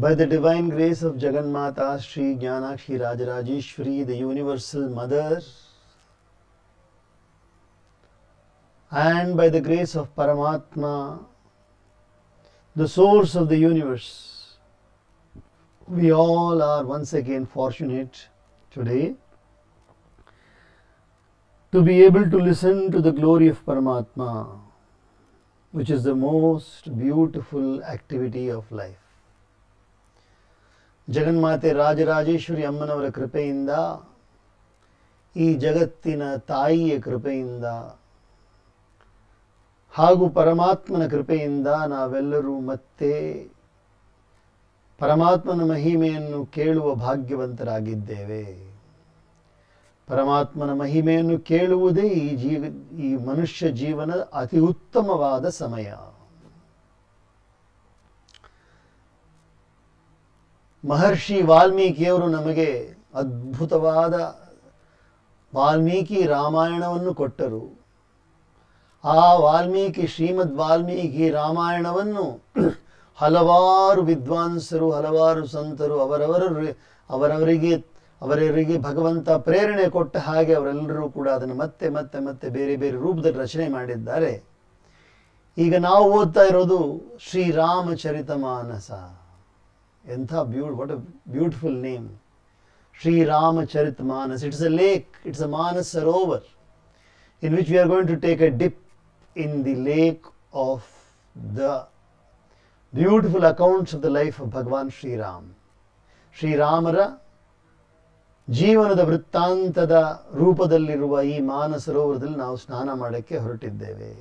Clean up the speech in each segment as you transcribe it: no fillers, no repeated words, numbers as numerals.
By the divine grace of Jagannmata Sri Jnanakshi Rajarajeshwari, the Universal Mother, and by the grace of Paramatma, the source of the universe, we all are once again fortunate today to be able to listen to the glory of Paramatma, which is the most beautiful activity of life. ಜಗನ್ಮಾತೆ ರಾಜರಾಜೇಶ್ವರಿ ಅಮ್ಮನವರ ಕೃಪೆಯಿಂದ, ಈ ಜಗತ್ತಿನ ತಾಯಿಯ ಕೃಪೆಯಿಂದ ಹಾಗೂ ಪರಮಾತ್ಮನ ಕೃಪೆಯಿಂದ ನಾವೆಲ್ಲರೂ ಮತ್ತೆ ಪರಮಾತ್ಮನ ಮಹಿಮೆಯನ್ನು ಕೇಳುವ ಭಾಗ್ಯವಂತರಾಗಿದ್ದೇವೆ. ಪರಮಾತ್ಮನ ಮಹಿಮೆಯನ್ನು ಕೇಳುವುದೇ ಈ ಮನುಷ್ಯ ಜೀವನದ ಅತಿ ಉತ್ತಮವಾದ ಸಮಯ. ಮಹರ್ಷಿ ವಾಲ್ಮೀಕಿಯವರು ನಮಗೆ ಅದ್ಭುತವಾದ ವಾಲ್ಮೀಕಿ ರಾಮಾಯಣವನ್ನು ಕೊಟ್ಟರು. ಆ ಶ್ರೀಮದ್ ವಾಲ್ಮೀಕಿ ರಾಮಾಯಣವನ್ನು ಹಲವಾರು ವಿದ್ವಾಂಸರು, ಹಲವಾರು ಸಂತರು ಅವರವರಿಗೆ ಭಗವಂತ ಪ್ರೇರಣೆ ಕೊಟ್ಟ ಹಾಗೆ ಅವರೆಲ್ಲರೂ ಕೂಡ ಅದನ್ನು ಮತ್ತೆ ಮತ್ತೆ ಮತ್ತೆ ಬೇರೆ ಬೇರೆ ರೂಪದಲ್ಲಿ ರಚನೆ ಮಾಡಿದ್ದಾರೆ. ಈಗ ನಾವು ಓದ್ತಾ ಇರೋದು ಶ್ರೀರಾಮಚರಿತಮಾನಸ. ಎಂಥ what a beautiful name, Shriramcharitmanas. It's a lake, it's a Manas Sarovar in which we are going to take a dip in the lake of the beautiful accounts of the life of Bhagavan Sri Ram. ಶ್ರೀರಾಮರ ಜೀವನದ ವೃತ್ತಾಂತದ ರೂಪದಲ್ಲಿರುವ ಈ ಮಾನಸರೋವರದಲ್ಲಿ ನಾವು ಸ್ನಾನ ಮಾಡಕ್ಕೆ ಹೊರಟಿದ್ದೇವೆ.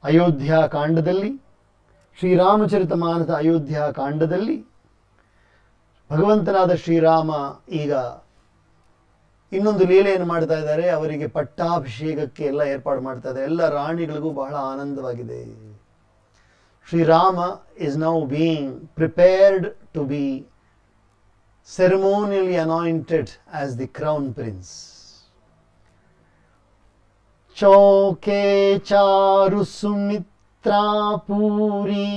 ಅಯೋಧ್ಯ ಕಾಂಡದಲ್ಲಿ, ಶ್ರೀರಾಮಚರಿತಮಾನಸ ಅಯೋಧ್ಯ ಕಾಂಡದಲ್ಲಿ ಭಗವಂತನಾದ ಶ್ರೀರಾಮ ಈಗ ಇನ್ನೊಂದು ಲೀಲೆಯನ್ನು ಮಾಡ್ತಾ ಇದ್ದಾರೆ. ಅವರಿಗೆ ಪಟ್ಟಾಭಿಷೇಕಕ್ಕೆ ಎಲ್ಲ ಏರ್ಪಾಡು ಮಾಡ್ತಾ ಇದ್ದಾರೆ. ಎಲ್ಲ ರಾಣಿಗಳಿಗೂ ಬಹಳ ಆನಂದವಾಗಿದೆ. Shriram is now being prepared to be ceremonially anointed as the crown prince. ಚೌಕೆ ಚಾರು ಸುಮಿತ್ರಾ ಪೂರಿ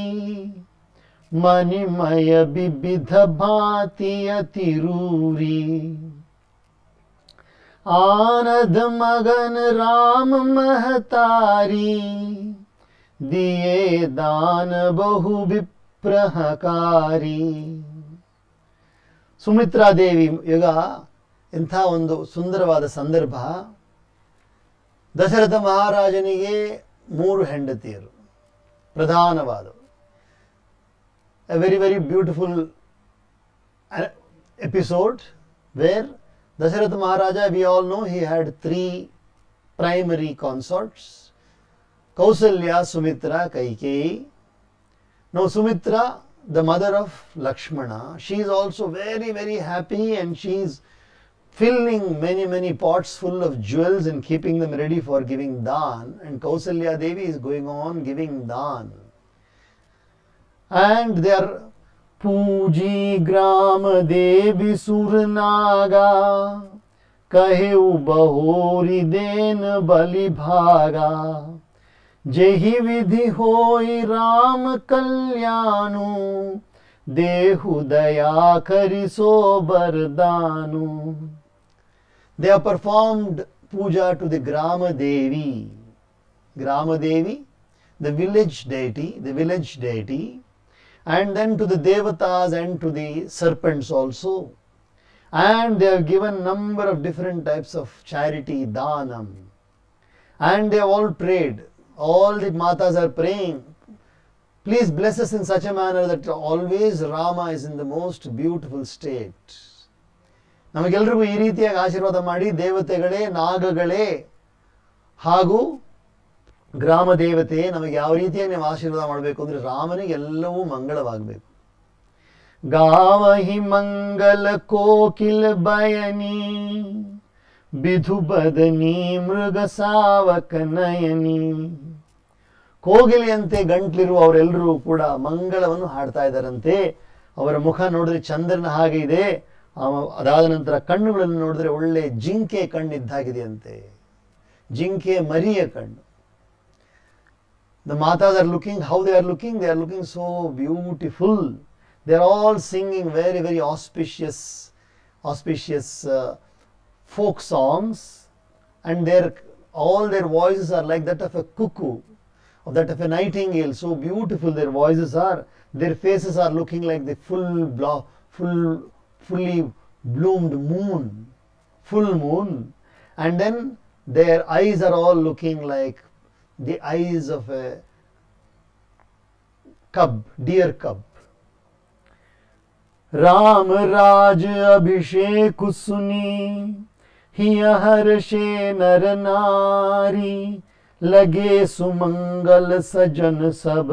ಮಣಿಮಯ ಬಿಬಿಧ ಭಾತಿಯ ತಿರೂರಿ आनद मगन राम महतारी दिए दान बहु विप्रहकारी. ಸುಮಿತ್ರಾದೇವಿ ಈಗ ಎಂಥ ಒಂದು ಸುಂದರವಾದ ಸಂದರ್ಭ. ದಶರಥ ಮಹಾರಾಜನಿಗೆ 3 ಹೆಂಡತಿಯರು, ಪ್ರಧಾನವಾದ a very very beautiful episode where Dasharatha Maharaja, we all know, he had 3 primary consorts: Kausalya, Sumitra, Kaikeyi. Now Sumitra, the mother of Lakshmana, she is also very very happy and she is filling many pots full of jewels and keeping them ready for giving dhan, and Kausalya Devi is going on giving dhan, and they are पूजी ग्राम देवी सुरनागा कहे बहोरी then बलि भागा जेहि विधि होई राम कल्याणु देहु दया करि सो बरदानु. They have performed puja to the Grama Devi. Grama Devi, the village deity, and then to the devatas and to the serpents also. And they have given number of different types of charity, dhanam. And they have all prayed. All the matas are praying, please bless us in such a manner that always Rama is in the most beautiful state. ನಮಗೆಲ್ಲರಿಗೂ ಈ ರೀತಿಯಾಗಿ ಆಶೀರ್ವಾದ ಮಾಡಿ, ದೇವತೆಗಳೇ, ನಾಗಗಳೇ ಹಾಗೂ ಗ್ರಾಮ ದೇವತೆ ನಮಗೆ ಯಾವ ರೀತಿಯಾಗಿ ನೀವು ಆಶೀರ್ವಾದ ಮಾಡಬೇಕು ಅಂದರೆ ರಾಮನಿಗೆ ಎಲ್ಲವೂ ಮಂಗಳವಾಗಬೇಕು. ಗಾವಹಿ ಮಂಗಲ ಕೋಕಿಲ ಬಯನಿ ಬಿಧು ಬದನಿ ಮೃಗ ಸಾವಕ ನಯನಿ. ಕೋಗಿಲೆಯಂತೆ ಗಂಟ್ಲಿರುವ ಅವರೆಲ್ಲರೂ ಕೂಡ ಮಂಗಳವನ್ನು ಹಾಡ್ತಾ ಇದ್ದಾರಂತೆ. ಅವರ ಮುಖ ನೋಡಿದ್ರೆ ಚಂದ್ರನ ಹಾಗೆ ಇದೆ. ಅದಾದ ನಂತರ ಕಣ್ಣುಗಳನ್ನು ನೋಡಿದ್ರೆ ಒಳ್ಳೆ ಜಿಂಕೆ ಕಣ್ಣಿದ್ದಾಗಿದೆಯಂತೆ, ಜಿಂಕೆ ಮರಿಯ ಕಣ್ಣು. The matas are looking, how they are looking so beautiful. They are all singing very, very auspicious folk songs, and all their voices are like that of a cuckoo, or that of a nightingale. So beautiful their voices are. Their faces are looking like the fully bloomed moon, full moon. And then their eyes are all looking like the eyes of a deer cub. Ram राज अभिषेक सुनी हिय Hershey नर नारी लगे सुमंगल सजन सब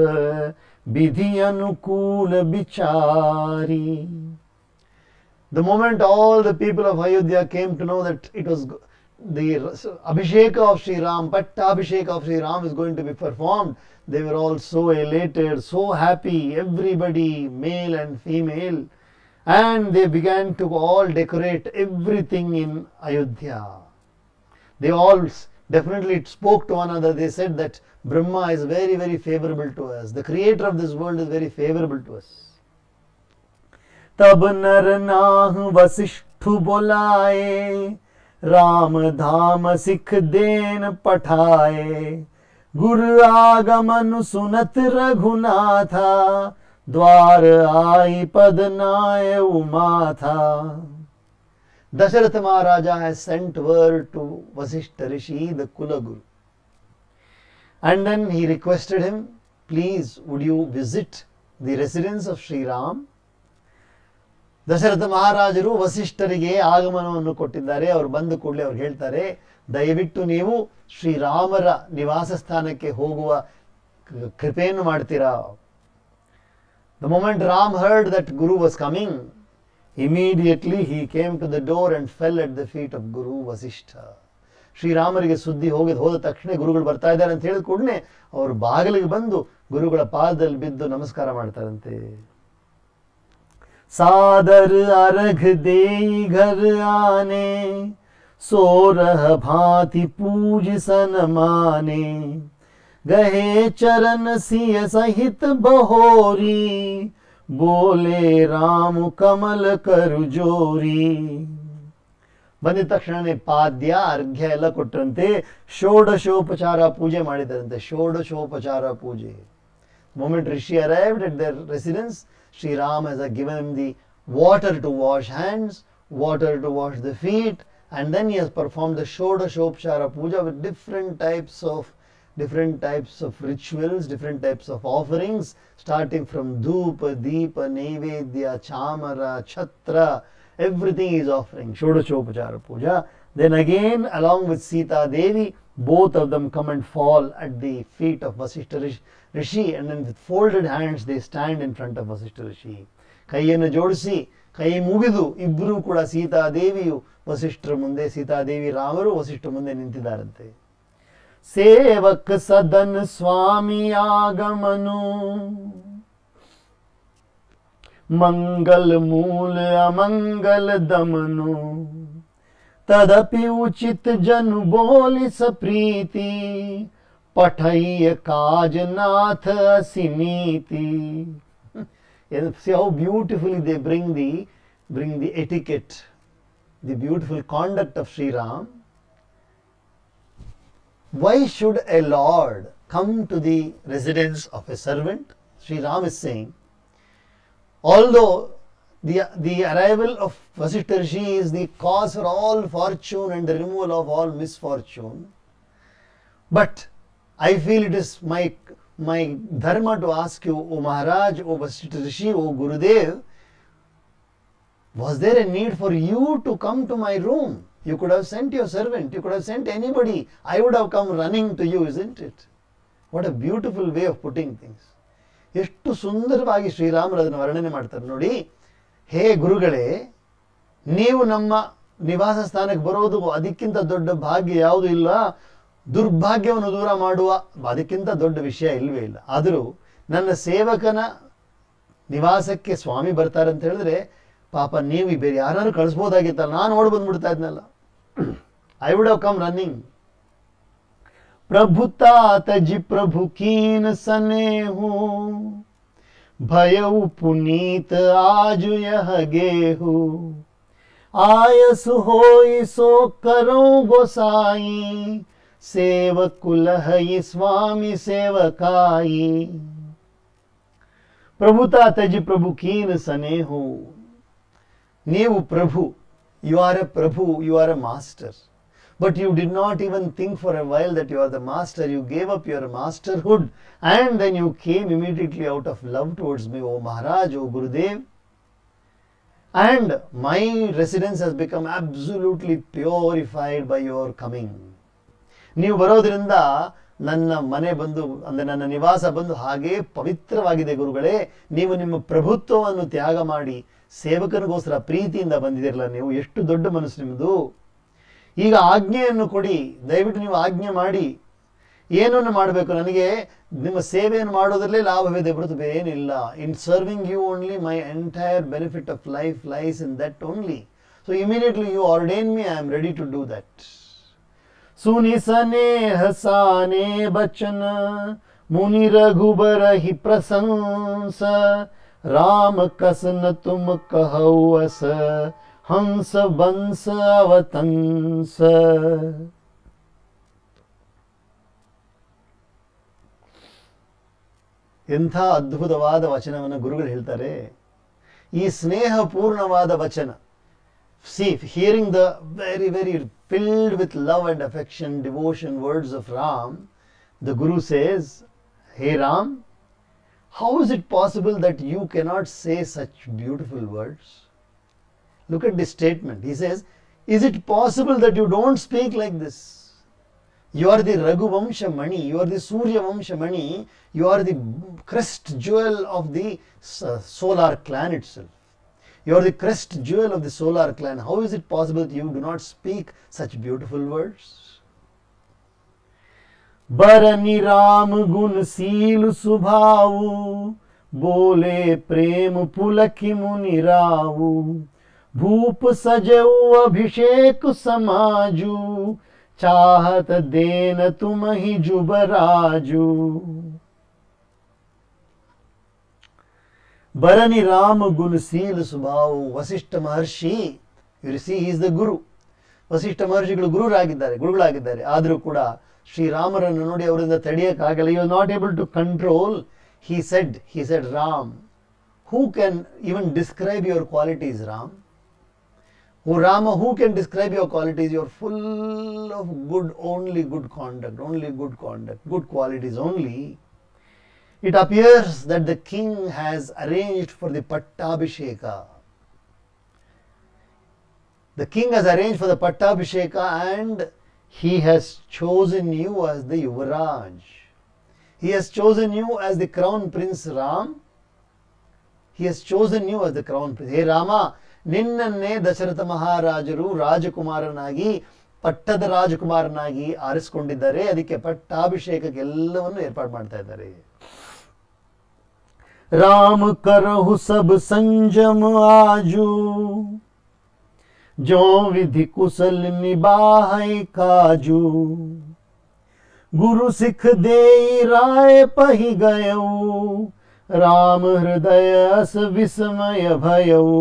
विधि अनुकूल विचारी. The moment all the people of Ayodhya came to know that it was the Abhisheka of Sri Ram, Pattabhisheka of Sri Ram is going to be performed, they were all so elated, so happy, everybody, male and female. And they began to all decorate everything in Ayodhya. They all definitely spoke to one another. They said that Brahma is very, very favorable to us. The creator of this world is very favorable to us. तब नर नाह वसिष्ठु बोलाए राम धाम Sikh then पठाए गुरु आगमन सुनत रघुनाथा द्वार आई पद नाय उमा था. Dasharatha Maharaja has sent word to Vasishtha Rishi, the Kula Guru. And then he requested him, please would you visit the residence of Sri Ram? Dasharatha ಮಹಾರಾಜರು ವಸಿಷ್ಠರಿಗೆ ಆಗಮನವನ್ನು ಕೊಟ್ಟಿದ್ದಾರೆ. ಅವರು ಬಂದ ಕೂಡಲೇ ಅವ್ರು ಹೇಳ್ತಾರೆ, ದಯವಿಟ್ಟು ನೀವು ಶ್ರೀರಾಮರ ನಿವಾಸ ಸ್ಥಾನಕ್ಕೆ ಹೋಗುವ ಕೃಪೆಯನ್ನು ಮಾಡ್ತೀರಾ. The moment Ram heard that Guru was coming, immediately he came to the door and fell at the feet of Guru Vasishtha. ಶ್ರೀರಾಮರಿಗೆ ಸುದ್ದಿ ಹೋದ ತಕ್ಷಣ ಗುರುಗಳು ಬರ್ತಾ ಇದ್ದಾರೆ ಅಂತ ಹೇಳಿದ ಕೂಡಲೇ ಅವರು ಬಾಗಿಲಿಗೆ ಬಂದು ಗುರುಗಳ ಪಾದದಲ್ಲಿ ಬಿದ್ದು ನಮಸ್ಕಾರ ಮಾಡ್ತಾರಂತೆ. सादर अर्घ देई घर आने सोरह भांति पूज सन माने गहे चरण सिय सहित बहोरी बोले राम कमल करु जोरी. ಬಂದಿದ ತಕ್ಷಣನೇ ಪಾದ್ಯ ಅರ್ಘ್ಯ ಎಲ್ಲ ಕೊಟ್ಟರಂತೆ. ಷೋಡಶೋಪಚಾರ ಪೂಜೆ ಮಾಡಿದರಂತೆ. ಷೋಡಶೋಪಚಾರ ಪೂಜೆ. Moment Rishi arrived at their residence, Sri Ram has given him the water to wash hands, water to wash the feet, and then he has performed the Shodashopchara Puja with different types of rituals, different types of offerings, starting from Dhupa, Deepa, Naivedya, Chamara, Chhatra, everything is offering, Shodashopchara Puja. Then again, along with Sita Devi, both of them come and fall at the feet of Vasishtha Rishi, and then with folded hands they stand in front of Vasishtha Rishi. ಕೈಯನ್ನು ಜೋಡಿಸಿ ಕೈ ಮುಗಿದು ಇಬ್ಬರೂ ಕೂಡ ಸೀತಾದೇವಿಯು ವಸಿಷ್ಠರ ಮುಂದೆ, ಸೀತಾದೇವಿ ರಾಮರು ವಸಿಷ್ಠರ ಮುಂದೆ ನಿಂತಿದ್ದಾರಂತೆ. ಸೇವಕ southern ಸ್ವಾಮಿ ಆಗಮನು ಮಂಗಲ ಮೂಲ ಅಮಂಗಲ ದಮನು तदपि उचित जनु बोलि सप्रीति पठैय काज नाथ असिनीति. See how beautifully they bring the etiquette, the beautiful conduct of Sri Ram. Why should a lord come to the residence of a servant? Sri Ram is saying, although the arrival of Vasishtha Rishi is the cause for all fortune and the removal of all misfortune, but I feel it is my dharma to ask you, O Maharaj, O Vasishtha Rishi, O Gurudev, was there a need for you to come to my room? You could have sent your servant, you could have sent anybody. I would have come running to you, isn't it? What a beautiful way of putting things. ಎಷ್ಟು ಸುಂದರವಾಗಿ ಶ್ರೀರಾಮರು ಅದನ್ನು ವರ್ಣನೆ ಮಾಡ್ತಾರೆ ನೋಡಿ. ಹೇ ಗುರುಗಳೇ, ನೀವು ನಮ್ಮ ನಿವಾಸ ಸ್ಥಾನಕ್ಕೆ ಬರೋದು ಅದಕ್ಕಿಂತ ದೊಡ್ಡ ಭಾಗ್ಯ ಯಾವುದೂ ಇಲ್ಲ. ದುರ್ಭಾಗ್ಯವನ್ನು ದೂರ ಮಾಡುವ ಅದಕ್ಕಿಂತ ದೊಡ್ಡ ವಿಷಯ ಇಲ್ಲವೇ ಇಲ್ಲ. ಆದರೂ ನನ್ನ ಸೇವಕನ ನಿವಾಸಕ್ಕೆ ಸ್ವಾಮಿ ಬರ್ತಾರೆ ಅಂತ ಹೇಳಿದ್ರೆ ಪಾಪ ನೀವು ಬೇರೆ ಯಾರು ಕಳಿಸ್ಬೋದಾಗಿತ್ತಲ್ಲ, ನಾನು ಓಡಿ ಬಂದ್ಬಿಡ್ತಾ ಇದ್ನಲ್ಲ. I would have come running. प्रभुता तजि प्रभु कीन सनेहु, भयउ पुनीत आज यह गेहु, आयस होई सो करो गोसाई, सेवक कुलहई स्वामी सेवकाई। प्रभुता तजि प्रभु कीन सनेहु, नीवु प्रभु, you are a Prabhu, you are a master. But you did not even think for a while that you are the master. You gave up your masterhood and then you came immediately out of love towards me, O Maharaj, O Gurudev. And my residence has become absolutely purified by your coming. ನೀವು ಬರೋದ್ರಿಂದ ನನ್ನ ಮನೆ ಬಂದು ಅಂದರೆ ನನ್ನ ನಿವಾಸ ಬಂದು ಹಾಗೇ ಪವಿತ್ರವಾಗಿದೆ ಗುರುಗಳೇ. ನೀವು ನಿಮ್ಮ ಪ್ರಭುತ್ವವನ್ನು ತ್ಯಾಗ ಮಾಡಿ ಸೇವಕನಿಗೋಸ್ಕರ ಪ್ರೀತಿಯಿಂದ ಬಂದಿದ್ದೀರಲ್ಲ, ನೀವು ಎಷ್ಟು ದೊಡ್ಡ ಮನಸ್ಸು ನಿಮ್ಮದು. ಈಗ ಆಜ್ಞೆಯನ್ನು ಕೊಡಿ, ದಯವಿಟ್ಟು ನೀವು ಆಜ್ಞೆ ಮಾಡಿ. ಏನನ್ನು ಮಾಡಬೇಕು? ನನಗೆ ನಿಮ್ಮ ಸೇವೆಯನ್ನು ಮಾಡೋದ್ರಲ್ಲೇ ಲಾಭವಿದೆ ಹೊರತು ಬೇರೇನಿಲ್ಲ. In serving you only my entire benefit of life lies in that only. So immediately you ordain me, I am ready to do that. सुनि सनेह साने बचन, मुनि रघुबर ही प्रशंस, राम कसन तुम कहौ अस, हंस बंस अवतंस. ಎಂಥ ಅದ್ಭುತವಾದ ವಚನವನ್ನು ಗುರುಗಳು ಹೇಳ್ತಾರೆ. ಈ ಸ್ನೇಹಪೂರ್ಣವಾದ ವಚನ, see, hearing the very, very filled with love and affection, devotion words of Ram, the Guru says, Hey Ram, how is it possible that you cannot say such beautiful words? Look at this statement. He says, is it possible that you don't speak like this? You are the Raghu Vamsha Mani, you are the Surya Vamsha Mani, you are the crest jewel of the solar clan itself. You are the crest jewel of the solar clan. How is it possible that you do not speak such beautiful words? बरनि राम गुण seal सुभाऊ, बोले प्रेम पुलकि मुनि राऊ, भूप सजऊ अभिषेक समाजू, चाहत then तुम ही जुबराजू. ಬರನಿ ರಾಮ ಗುಣಶೀಲ ಸ್ವಭಾವ. Vasishtha Maharshi, you see is the guru. Vasishtha ಮಹರ್ಷಿಗಳು ಗುರುಗಳಾಗಿದ್ದಾರೆ. ಆದರೂ ಕೂಡ ಶ್ರೀರಾಮರನ್ನು ನೋಡಿ ಅವರಿಂದ ತಡೆಯಕ್ಕಾಗಲ್ಲ. You are not able to control. he said Ram, who can even describe your qualities, Ram? Oh Rama, who can describe your qualities? You are full of only good conduct, good qualities only. It appears that the king has arranged for the Pattabhisheka. The king has arranged for the Pattabhisheka and he has chosen you as the Yuvaraj. He has chosen you as the crown prince, Ram. He has chosen you as the crown prince. Hey Rama, ನಿನ್ನನ್ನೇ ದಶರಥ ಮಹಾರಾಜರು ರಾಜಕುಮಾರನಾಗಿ, ಪಟ್ಟದ ರಾಜಕುಮಾರನಾಗಿ ಆರಿಸಿಕೊಂಡಿದ್ದಾರೆ. ಅದಕ್ಕೆ ಪಟ್ಟಾಭಿಷೇಕಕ್ಕೆ ಎಲ್ಲವನ್ನು ಏರ್ಪಾಡು ಮಾಡ್ತಾ ಇದ್ದಾರೆ. राम करहु सब संजम आजू, जो विधि कुशल निबाहै काजू, गुरु सिख देई राय पहि गयऊ, राम हृदय अस विस्मय भयऊ.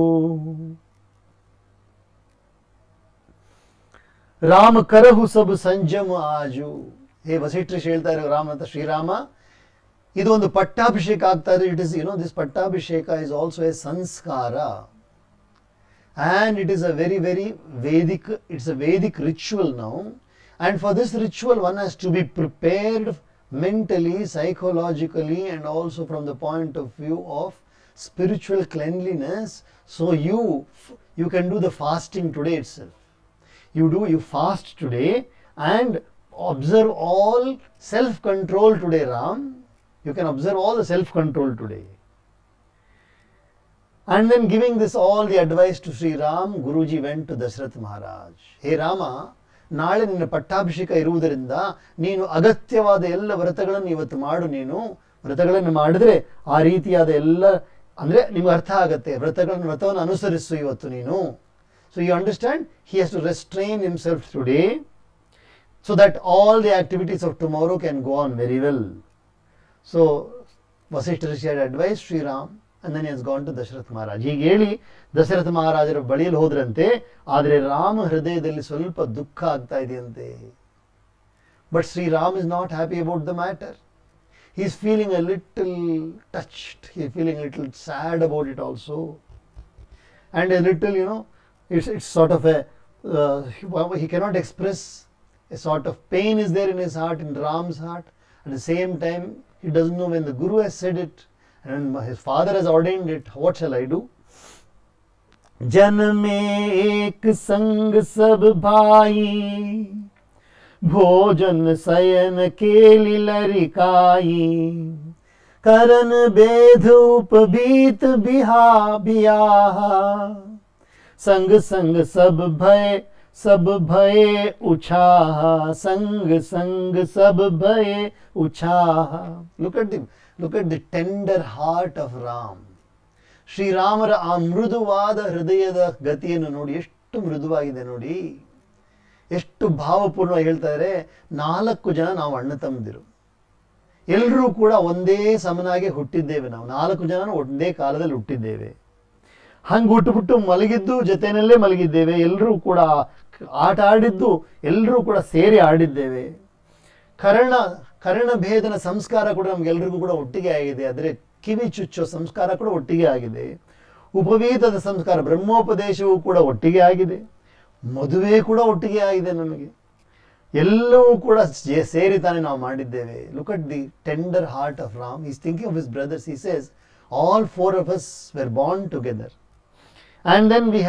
राम करहु सब संजम आजू. हे ವಸಿಷ್ಠ ಹೇಳ್ತಾ ಇರೋ ರಾಮ ಅಂತ, ಶ್ರೀರಾಮ ಇದು ಒಂದು ಪಟ್ಟಾಭಿಷೇಕ ಆಗ್ತಾ ಇದೆ. ಇಟ್ ಇಸ್ ದಿಸ್ ಪಟ್ಟಾಭಿಷೇಕ ಇಸ್ ಆಲ್ಸೋ ಎ ಸಂಸ್ಕಾರ and it is a very, very Vedic, it's a Vedic ritual now, and for this ritual one has to be prepared mentally, psychologically, and also from the point of view of spiritual cleanliness. So you can do the fasting today itself. You fast today and observe all self-control today, Ram. You can observe all the self-control today. And then giving this all the advice to Sri Ram, Guruji went to Dashrath Maharaj. Hey Rama, ನಾಳೆ ನಿನ್ನ ಪಟ್ಟಾಭಿಷೇಕ ಇರುವುದರಿಂದ ನೀನು ಅಗತ್ಯವಾದ ಎಲ್ಲ ವ್ರತಗಳನ್ನು ಇವತ್ತು ಮಾಡು. ನೀನು ವ್ರತಗಳನ್ನು ಮಾಡಿದ್ರೆ ಆ ರೀತಿಯಾದ ಎಲ್ಲ ಅಂದರೆ ನಿಮ್ಗೆ ಅರ್ಥ ಆಗುತ್ತೆ. ವ್ರತವನ್ನು ಅನುಸರಿಸು ಇವತ್ತು ನೀನು. So you understand, he has to restrain himself today. so that all the activities of tomorrow can go on very well. So Vasishtha Rishi had advised Sri Ram, and then he has gone to Dasharath Maharaj. ಹೀಗೆ ಹೇಳಿ ದಶರಥ ಮಹಾರಾಜರ ಬಳಿಯಲ್ಲಿ ಹೋದ್ರಂತೆ. ಆದರೆ ರಾಮ ಹೃದಯದಲ್ಲಿ ಸ್ವಲ್ಪ ದುಃಖ ಆಗ್ತಾ ಇದೆಯಂತೆ. But Sri Ram is not happy about the matter. He is feeling a little touched. He is feeling a little sad about it also. And a little, it's sort of a, he cannot express, a sort of pain is there in his heart, in Ram's heart. At the same time, he doesn't know when the Guru has said it and his father has ordained it, what shall I do? जन में एक संग सब भाई, भोजन शयन केलि लरिकाई, करन बेध उपबीत बियाहा, संग संग सब भय उछाहा, संग संग सब भय उछाहा. Look at the tender heart of Ram. ಶ್ರೀರಾಮರ ಆ ಮೃದುವಾದ ಹೃದಯದ ಗತಿಯನ್ನು ನೋಡಿ, ಎಷ್ಟು ಮೃದುವಾಗಿದೆ ನೋಡಿ, ಎಷ್ಟು ಭಾವಪೂರ್ಣವಾಗಿ ಹೇಳ್ತಾರೆ. 4 ಜನ ನಾವು ಅಣ್ಣ ತಮ್ಮದಿರು, ಎಲ್ಲರೂ ಕೂಡ ಒಂದೇ ಸಮನಾಗಿ ಹುಟ್ಟಿದ್ದೇವೆ. ನಾವು 4 ಜನ ಒಂದೇ ಕಾಲದಲ್ಲಿ ಹುಟ್ಟಿದ್ದೇವೆ. ಹಂಗೆ ಹುಟ್ಟುಬಿಟ್ಟು ಮಲಗಿದ್ದು ಜೊತೆಯಲ್ಲೇ ಮಲಗಿದ್ದೇವೆ. ಎಲ್ಲರೂ ಕೂಡ ಆಟ ಆಡಿದ್ದು ಎಲ್ಲರೂ ಕೂಡ ಸೇರಿ ಆಡಿದ್ದೇವೆ. ಕರ್ಣ ಭೇದನ ಸಂಸ್ಕಾರ ಕೂಡ ನಮ್ಗೆಲ್ರಿಗೂ ಕೂಡ ಒಟ್ಟಿಗೆ ಆಗಿದೆ. ಆದರೆ ಕಿವಿ ಚುಚ್ಚೋ ಸಂಸ್ಕಾರ ಕೂಡ ಒಟ್ಟಿಗೆ ಆಗಿದೆ. ಉಪವೀತದ ಸಂಸ್ಕಾರ, ಬ್ರಹ್ಮೋಪದೇಶವೂ ಕೂಡ ಒಟ್ಟಿಗೆ ಆಗಿದೆ. ಮದುವೆ ಕೂಡ ಒಟ್ಟಿಗೆ ಆಗಿದೆ. ನಮಗೆ ಎಲ್ಲವೂ ಕೂಡ ಸೇರಿ ತಾನೇ ನಾವು ಮಾಡಿದ್ದೇವೆ. Look at the tender heart of Ram. Is thinking of his brothers. He says all 4 of us were born together, and then we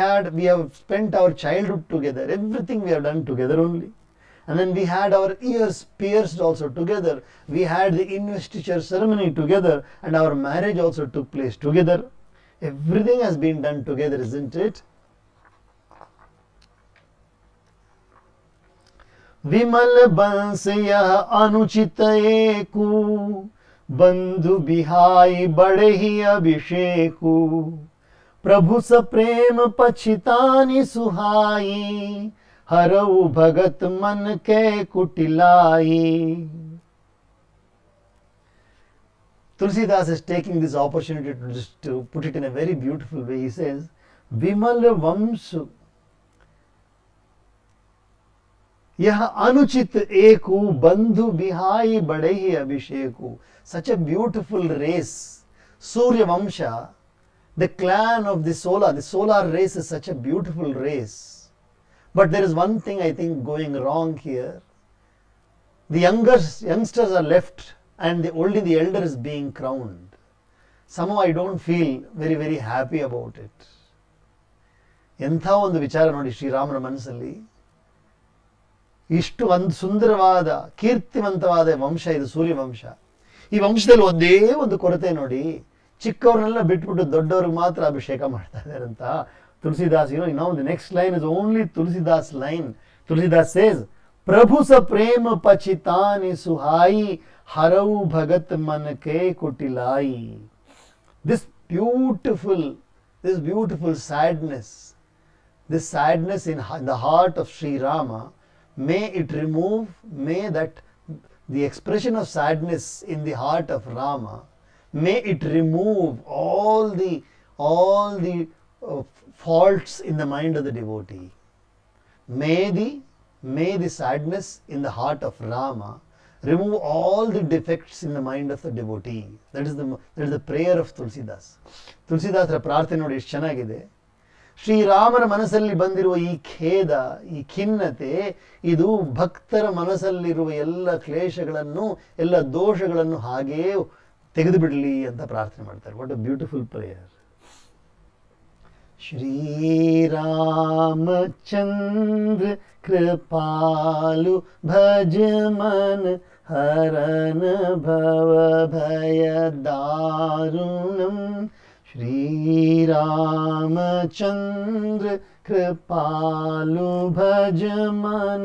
have spent our childhood together. Everything we have done together only. And then we had our ears pierced also together. We had the investiture ceremony together, and our marriage also took place together. Everything has been done together, isn't it? विमल बंस यह अनुचित एकू, बंधु बिहाई बड़े ही अभिषेकु, प्रभु स प्रेम पछितानि सुहाई, हरऊ भगत मन के कुटिलाई. Tulsidas is taking this opportunity to put it in a very beautiful way. He says, Vimal Vamsu यह अनुचित एकु, बंधु बिहाई बड़े ही अभिषेकु. Such a beautiful race, Surya Vamsha, the clan of the solar race is such a beautiful race. But there is one thing I think going wrong here. The youngsters are left, and only the elder is being crowned. Somehow I don't feel very, very happy about it. ಎಂಥ ಒಂದು ವಿಚಾರ ನೋಡಿ ಶ್ರೀರಾಮನ ಮನಸ್ಸಲ್ಲಿ. ಇಷ್ಟು ಒಂದು ಸುಂದರವಾದ ಕೀರ್ತಿವಂತವಾದ ವಂಶ ಇದು ಸೂರ್ಯವಂಶ. ಈ ವಂಶದಲ್ಲಿ ಒಂದೇ ಒಂದು ಕೊರತೆ ನೋಡಿ, ಚಿಕ್ಕವ್ರನ್ನೆಲ್ಲ ಬಿಟ್ಬಿಟ್ಟು ದೊಡ್ಡವ್ರಿಗೆ ಮಾತ್ರ ಅಭಿಷೇಕ ಮಾಡ್ತಾ ಇದ್ದಾರೆ ಅಂತ. Tulsidas, now the next line is only Tulsidas line. Tulsidas says, Prabhu sa prem pachitani suhai, harau bhagat man ke kutilai. This beautiful sadness, this sadness in the heart of Sri Rama, may that the expression of sadness in the heart of Rama, may it remove all the faults in the mind of the devotee. May the sadness in the heart of Rama remove all the defects in the mind of the devotee. That is the prayer of Tulsidas. ತುಳಸಿದಾಸರ ಪ್ರಾರ್ಥನೆ ನೋಡಿ ಎಷ್ಟು ಚೆನ್ನಾಗಿದೆ. ಶ್ರೀರಾಮನ ಮನಸ್ಸಲ್ಲಿ ಬಂದಿರುವ ಈ ಖೇದ, ಈ ಖಿನ್ನತೆ, ಇದು ಭಕ್ತರ ಮನಸ್ಸಲ್ಲಿರುವ ಎಲ್ಲ ಕ್ಲೇಶಗಳನ್ನು, ಎಲ್ಲ ದೋಷಗಳನ್ನು ಹಾಗೇ ತೆಗೆದು ಬಿಡಲಿ ಅಂತ ಪ್ರಾರ್ಥನೆ ಮಾಡ್ತಾರೆ. What a beautiful prayer. Shri Ramchandra कृपालु भज मन, हरन भव भय दारुणम. श्री रामचंद्र कृपालु भज मन,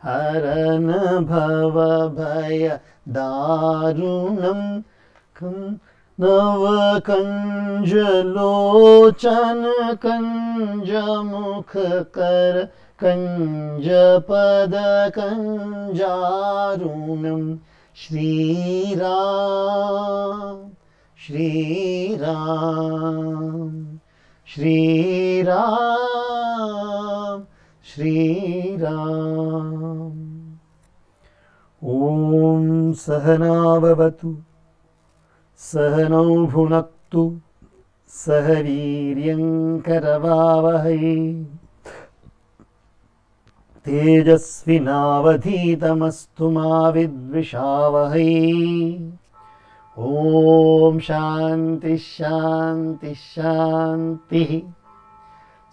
हरन भव भय दारुणम. नवकञ्जलोचन कञ्जमुखकर कञ्जपदकञ्जारुणं श्रीराम श्रीराम श्रीराम श्रीराम। ॐ सहनाववतु सहनौ भुनक्तु सह वीर्यं करवावहै तेजस्विनावधीतमस्तु मा विद्विषावहै। ॐ शान्ति शान्ति शान्तिः।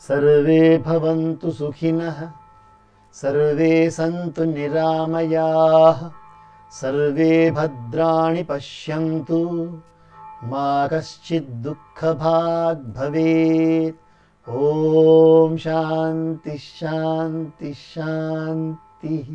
सर्वे भवन्तु सुखिनः सर्वे सन्तु निरामयाः सर्वे भद्राणि पश्यन्तु मा कश्चित् दुःखभाग् भवेत्। ॐ शान्ति शान्ति शान्तिः।